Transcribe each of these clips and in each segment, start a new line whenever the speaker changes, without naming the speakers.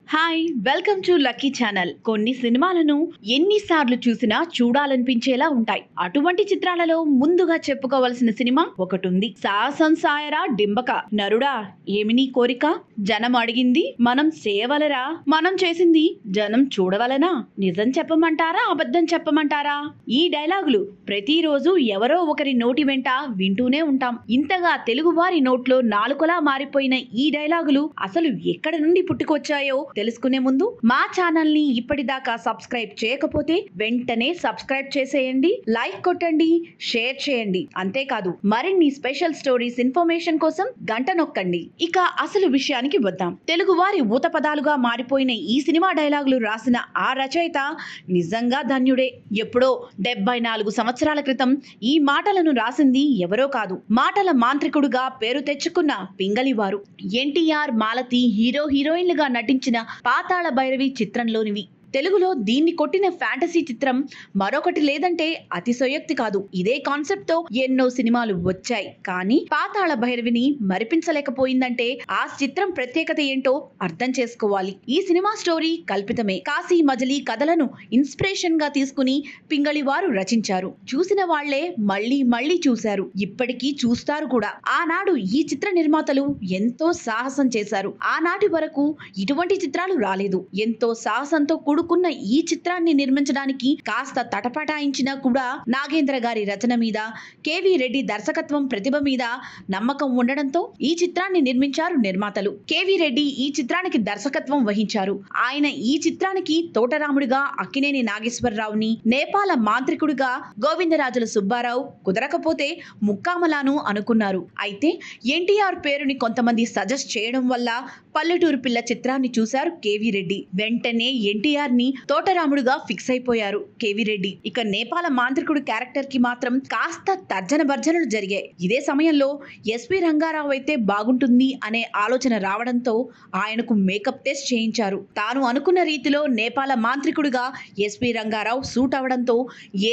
Hi welcome to lucky channel. కొన్ని సినిమాలను ఎన్నిసార్లు చూసినా చూడాలనిపించేలా ఉంటాయి. అటువంటి చిత్రాలలో ముందుగా చెప్పుకోవాల్సిన సినిమా ఒకటి ఉంది. సాహసం సాయరా డింబక నరుడా ఏమి నీ కోరిక, జనం అడిగింది మనం చేయవలరా, మనం చేసింది జనం చూడవలనా, నిజం చెప్పమంటారా అబద్ధం చెప్పమంటారా? ఈ డైలాగులు ప్రతిరోజు ఎవరో ఒకరి నోటి వెంట వింటూనే ఉంటాం. ఇంతగా తెలుగు వారి నోట్లో నాలుకలా మారిపోయిన ఈ డైలాగులు అసలు ఎక్కడ నుండి పుట్టుకొచ్చాయో తెలుసుకునే ముందు మా ఛానల్ ని ఇప్పటిదాకా సబ్స్క్రైబ్ చేయకపోతే వెంటనే సబ్స్క్రైబ్ చేసేయండి, లైక్ కొట్టండి, షేర్ చేయండి. అంతేకాదు మరిన్ని స్పెషల్ స్టోరీస్ ఇన్ఫర్మేషన్ కోసం గంట నొక్కండి. ఇక అసలు విషయానికి వద్దాం. తెలుగు వారి ఊత పదాలుగా మారిపోయిన ఈ సినిమా డైలాగులు రాసిన ఆ రచయిత నిజంగా ధన్యుడే. ఎప్పుడో 74 సంవత్సరాల క్రితం ఈ మాటలను రాసింది ఎవరో కాదు, మాటల మాంత్రికుడుగా పేరు తెచ్చుకున్న పింగళివారు. ఎన్టీఆర్, మాలతి హీరో హీరోయిన్లుగా నటించిన పాతాళ భైరవి చిత్రంలోనివి. తెలుగులో దీన్ని కొట్టిన ఫ్యాంటసీ చిత్రం మరొకటి లేదంటే అతిశయోక్తి కాదు. ఇదే కాన్సెప్ట్ తో ఎన్నో సినిమాలు వచ్చాయి, కానీ పాతాళ భైరవిని మరిపించలేకపోయిందంటే ఆ చిత్రం ప్రత్యేకత ఏంటో అర్థం చేసుకోవాలి. ఈ సినిమా స్టోరీ కల్పితమే. కాశీ మజిలీ కథలను ఇన్స్పిరేషన్ గా తీసుకుని పింగళి వారు రచించారు. చూసిన వాళ్లే మళ్ళీ మళ్ళీ చూశారు, ఇప్పటికీ చూస్తారు కూడా. ఆనాడు ఈ చిత్ర నిర్మాతలు ఎంతో సాహసం చేశారు. ఆనాటి వరకు ఇటువంటి చిత్రాలు రాలేదు. ఎంతో సాహసంతో కూడుకున్న ఈ చిత్రాన్ని నిర్మించడానికి కాస్త తటపటాయించినా కూడా నాగేంద్ర గారి రచన మీద, కేవీ రెడ్డి దర్శకత్వం ప్రతిభ మీద నమ్మకం ఉండడంతో ఈ చిత్రాన్ని నిర్మించారు నిర్మాతలు. కేవీ రెడ్డి ఈ చిత్రానికి దర్శకత్వం వహించారు. ఆయన ఈ చిత్రానికి తోటరాముడిగా అక్కినేని నాగేశ్వరరావుని, నేపాల మాంత్రికుడిగా గోవిందరాజుల సుబ్బారావు, కుదరకపోతే ముక్కామలాను అనుకున్నారు. అయితే ఎన్టీఆర్ పేరుని కొంతమంది సజెస్ట్ చేయడం వల్ల పల్లెటూరు పిల్ల చిత్రాన్ని చూశారు కేవీ రెడ్డి. వెంటనే ఎన్టీఆర్ ని తోటరాముడుగా ఫిక్స్ అయిపోయారు కేవీ రెడ్డి. ఇక నేపాల మాంత్రికుడు క్యారెక్టర్ కి మాత్రం కాస్త తర్జన భర్జనలు జరిగాయి. ఇదే సమయంలో ఎస్పి రంగారావు అయితే బాగుంటుంది అనే ఆలోచన రావడంతో ఆయనకు మేకప్ టెస్ట్ చేయించారు. తాను అనుకున్న రీతిలో నేపాల మాంత్రికుడిగా ఎస్పి రంగారావు సూట్ అవడంతో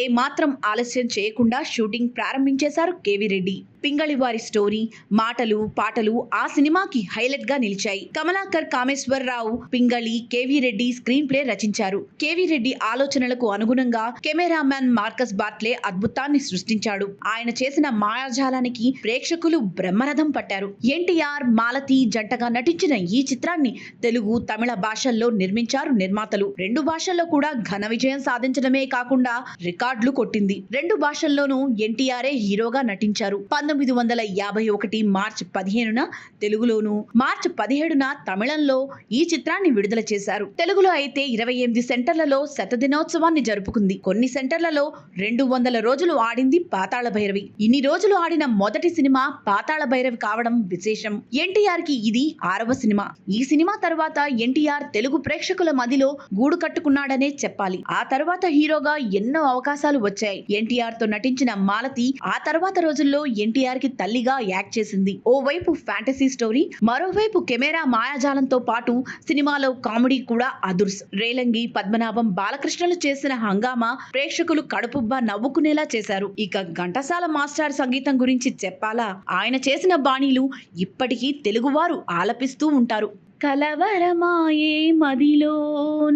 ఏ మాత్రం ఆలస్యం చేయకుండా షూటింగ్ ప్రారంభించేశారు కేవీ రెడ్డి. పింగళి వారి స్టోరీ, మాటలు, పాటలు ఆ సినిమాకి హైలైట్ గా నిలిచాయి. Kamalakar Kameswara Rao Pingali, KV Reddy screen play రచించారు. కేవీ రెడ్డి ఆలోచనలకు అనుగుణంగా కెమెరామ్యాన్ మార్కస్ బాట్లే అద్భుతాన్ని సృష్టించాడు. ఆయన చేసిన మాయాజాలానికి ప్రేక్షకులు బ్రహ్మరథం పట్టారు. ఎన్టీఆర్, మాలతి జంటగా నటించిన ఈ చిత్రాన్ని తెలుగు, తమిళ భాషల్లో నిర్మించారు నిర్మాతలు. రెండు భాషల్లో కూడా ఘన విజయం సాధించడమే కాకుండా రికార్డులు కొట్టింది. రెండు భాషల్లోనూ ఎన్టీఆర్ఏ హీరోగా నటించారు. 1951 మార్చి 15న తెలుగులోను, మార్చి 17న తమిళంలో ఈ చిత్రాన్ని విడుదల చేశారు. తెలుగులో అయితే 28 సెంటర్లలో శతదినోత్సవాన్ని జరుపుకుంది. కొన్ని సెంటర్లలో 200 రోజులు ఆడింది పాతాళ భైరవి. ఇన్ని రోజులు ఆడిన మొదటి సినిమా పాతాళ భైరవి కావడం విశేషం. ఎన్టీఆర్ కి ఇది 6వ సినిమా. ఈ సినిమా తర్వాత ఎన్టీఆర్ తెలుగు ప్రేక్షకుల మదిలో గూడు కట్టుకున్నాడనే చెప్పాలి. ఆ తర్వాత హీరోగా ఎన్నో అవకాశాలు వచ్చాయి. ఎన్టీఆర్ తో నటించిన మాలతి ఆ తర్వాత రోజుల్లో ఎన్టీఆర్ కి తల్లిగా యాక్ట్ చేసింది. ఓవైపు ఫ్యాంటసీ స్టోరీ, మరోవైపు కెమెరా మాయాజాలంతో పాటు సినిమాలో కామెడీ కూడా అదుర్స్. రేలంగి, పద్మనాభం, బాలకృష్ణలు చేసిన హంగామా ప్రేక్షకులు కడుపుబ్బా నవ్వుకునేలా చేశారు. ఇక ఘంటసాల మాస్టర్ సంగీతం గురించి చెప్పాలా? ఆయన చేసిన బాణీలు ఇప్పటికీ తెలుగువారు ఆలపిస్తూ ఉంటారు. కలవరమాయే మదిలో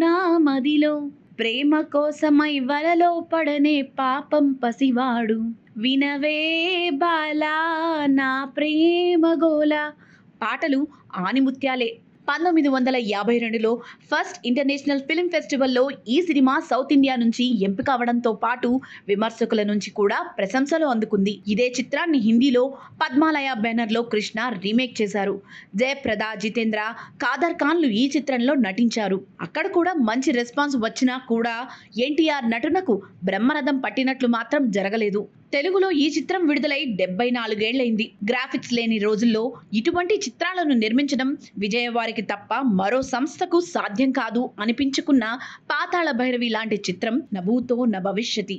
నా మదిలో, ప్రేమ కోసమై వలలో పడనే పాపం పసివాడు, వినవే బాలా నా ప్రేమ గోల. పాటలు ఆనిముత్యాలే. 1952లో ఫస్ట్ ఇంటర్నేషనల్ ఫిల్మ్ ఫెస్టివల్లో ఈ సినిమా సౌత్ ఇండియా నుంచి ఎంపిక అవడంతో పాటు విమర్శకుల నుంచి కూడా ప్రశంసలు అందుకుంది. ఇదే చిత్రాన్ని హిందీలో పద్మాలయ బ్యానర్ లో కృష్ణ రీమేక్ చేశారు. జయప్రద, జితేంద్ర, కాదర్ ఖాన్లు ఈ చిత్రంలో నటించారు. అక్కడ కూడా మంచి రెస్పాన్స్ వచ్చినా కూడా ఎన్టీఆర్ నటనకు బ్రహ్మరథం పట్టినట్లు మాత్రం జరగలేదు. తెలుగులో ఈ చిత్రం విడుదలై 74 ఏళ్లైంది. గ్రాఫిక్స్ లేని రోజుల్లో ఇటువంటి చిత్రాలను నిర్మించడం విజయవారికి తప్ప మరో సంస్థకు సాధ్యం కాదు అనిపించుకున్న పాతాళ భైరవి లాంటి చిత్రం నభూతో న భవిష్యతి.